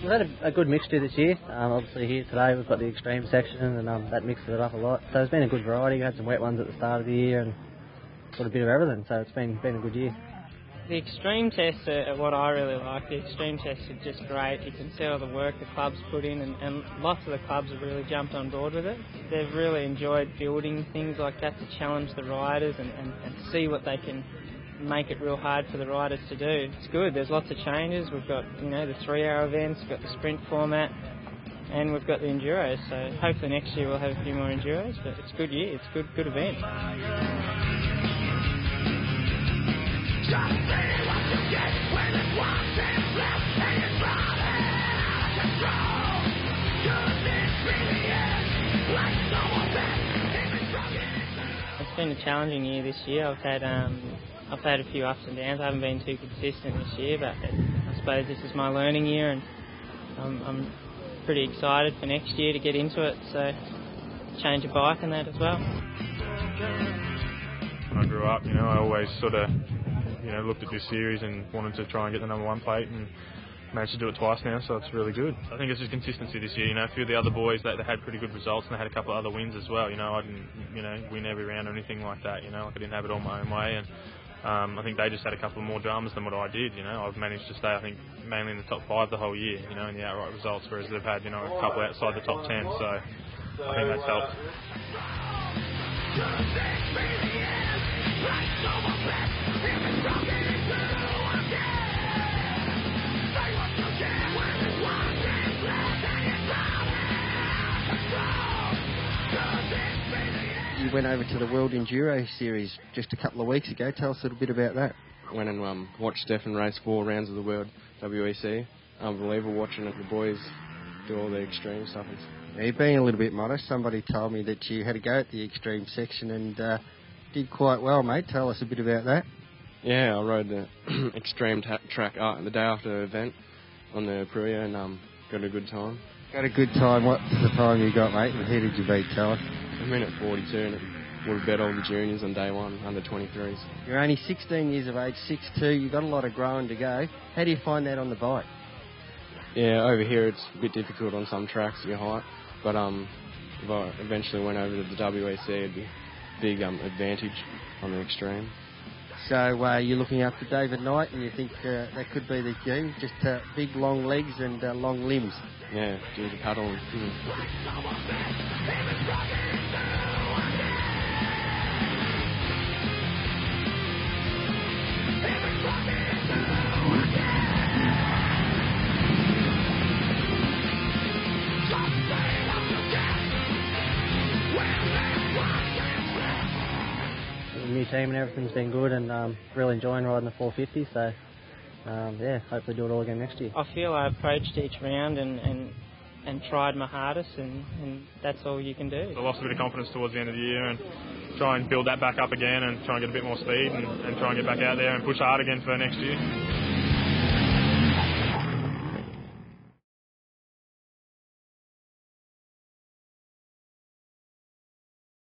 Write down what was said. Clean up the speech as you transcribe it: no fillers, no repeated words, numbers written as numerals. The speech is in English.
We've had a good mixture this year. Obviously here today we've got the extreme section and that mixes it up a lot. So it's been a good variety. We had some wet ones at the start of the year and got a bit of everything. So it's been a good year. The extreme tests are what I really like. The extreme tests are just great. You can see all the work the clubs put in and lots of the clubs have really jumped on board with it. They've really enjoyed building things like that to challenge the riders and see what they can make it real hard for the riders to do. It's good. There's lots of changes. We've got, the 3-hour events, we've got the sprint format, and we've got the enduros. So hopefully next year we'll have a few more enduros, but it's a good year. It's a good event. It's been a challenging year this year. I've had a few ups and downs. I haven't been too consistent this year, but I suppose this is my learning year, and I'm pretty excited for next year to get into it. So change a bike and that as well. When I grew up, I always sort of, looked at this series and wanted to try and get the number 1 plate, and managed to do it twice now, so it's really good. I think it's just consistency this year. A few of the other boys, they had pretty good results, and they had a couple of other wins as well. I didn't, win every round or anything like that. Like I didn't have it all my own way, and I think they just had a couple of more dramas than what I did. I've managed to stay, I think, mainly in the top 5 the whole year, in the outright results, whereas they've had, a couple outside the top 10, so I think that's helped. You went over to the World Enduro Series just a couple of weeks ago. Tell us a little bit about that. Went and watched Stefan race 4 rounds of the World WEC. Unbelievable watching the boys do all the extreme stuff. Yeah, you're being a little bit modest. Somebody told me that you had a go at the extreme section and did quite well, mate. Tell us a bit about that. Yeah, I rode the extreme track the day after the event on the Aprilia and got a good time. Got a good time. What's the time you got, mate? And who did you beat, tell us? I'm in at 42 and would have bet all the juniors on day 1, under 23s. You're only 16 years of age, 6'2". You've got a lot of growing to go. How do you find that on the bike? Yeah, over here it's a bit difficult on some tracks, your height. But if I eventually went over to the WEC, it'd be a big advantage on the extreme. So you're looking up to David Knight and you think that could be the key? Just big, long legs and long limbs? Yeah, do the paddle. New team and everything's been good, and really enjoying riding the 450. So hopefully do it all again next year. I feel I approached each round and tried my hardest, and that's all you can do. I lost a bit of confidence towards the end of the year, and try and build that back up again, and try and get a bit more speed, and try and get back out there and push hard again for next year.